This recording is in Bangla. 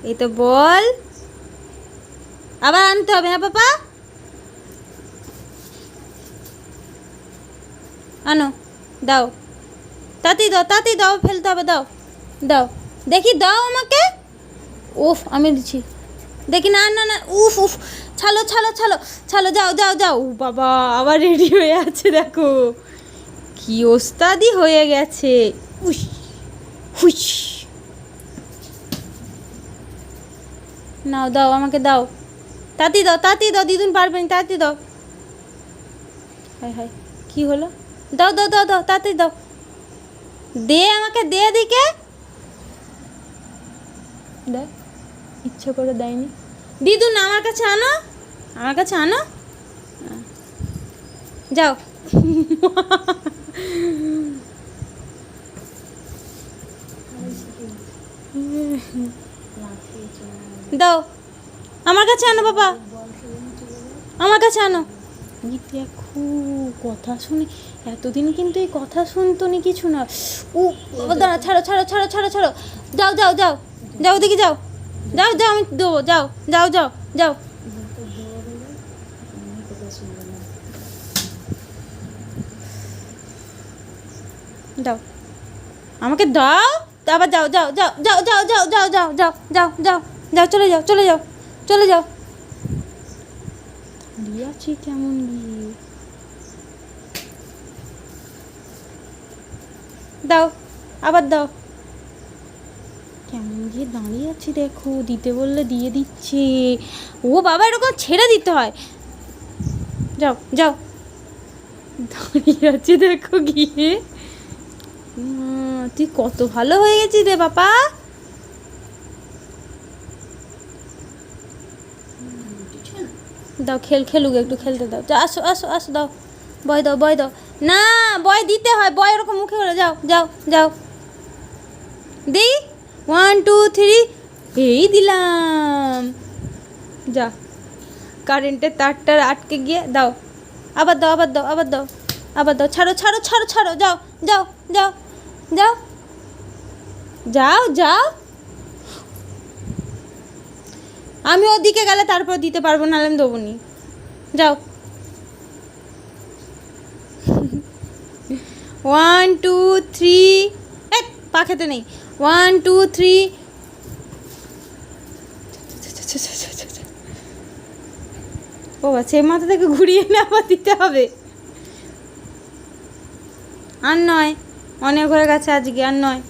এই তো বল, আবার আনতে হবে। হ্যাঁ পাপা, আনো, দাও, তাড়াতাড়ি দাও, তাড়াতাড়ি দাও, ফেলতে হবে, দাও দাও, দেখি দাও আমাকে। উফ, আমি দিচ্ছি, দেখি, না না না, উফ উফ, ছালো ছালো ছালো ছালো, যাও যাও যাও। ও বাবা, আবার রেডি হয়ে আছে, দেখো কি ওস্তাদি হয়ে গেছে। উস হুস, নাও, দাও আমাকে, দাও, তাড়াতাড়ি দাও, তাড়াতাড়ি দাও, দিদুন পারবেন, তাড়াতাড়ি দাও। হায় হায়, কি হলো? দাও দাও দাও দাও, তাড়াতাড়ি দাও, দে আমাকে, দে দিকে, দেখ, ইচ্ছে করে দেয়নি। দিদুন আমার কাছে আনো, আমার কাছে আনো, যাও। দাও, আমার কাছে আনো বাবা, আমার কাছে আনো। দেখো, কথা শুনে, এতদিন কিন্তু এই কথা শুনতো নি কিছু না। ও বাবা, দাঁড়া, ছাড়ো ছাড়ো ছাড়ো ছাড়ো ছাড়ো, যাও যাও যাও যাও, দেখি যাও, যাও যাও, আমি দেবো, যাও যাও যাও যাও। দাও আমাকে, দাও, আবার যাও যাও যাও যাও যাও যাও যাও যাও যাও যাও যাও যাও, চলে যাও চলে যাও চলে যাও। দাঁড়িয়ে আছি কেমন গিয়ে, দাও, আবার দাও, কেমন গিয়ে দাঁড়িয়ে আছি দেখো, দিতে বললে দিয়ে দিচ্ছে। ও বাবা, এরকম ছেড়ে দিতে হয়। যাও যাও, দাঁড়িয়ে আছি দেখো গিয়ে। তুই কত ভালো হয়ে গেছিস রে বাবা। দাও, খেলুক একটু, খেলতে দাও, যা, আসো আসো আসো, দাও, বয় দাও, বয় দাও, না বয় দিতে হয়, বয় এরকম মুখে করে, যাও যাও যাও, দিই, 1 2 3, এই দিলাম, যা, কারেন্টের তারটা আটকে গিয়ে, দাও, আবার দাও, আবার দাও, আবার দাও, আবার দাও, ছাড়ো ছাড়ো ছাড়ো ছাড়ো, যাও যাও যাও যাও যাও যাও। আমি ওদিকে গেলে তারপর দিতে পারবো, নাহলে আমি দেবো নি, যাও। 1 2 3, পা খেতে নেই, 1 2 3। ও আচ্ছা, এই মাথা থেকে ঘুরিয়ে এনে আবার দিতে হবে। আর নয়, অনেক হয়ে গেছে আজকে, আর নয়।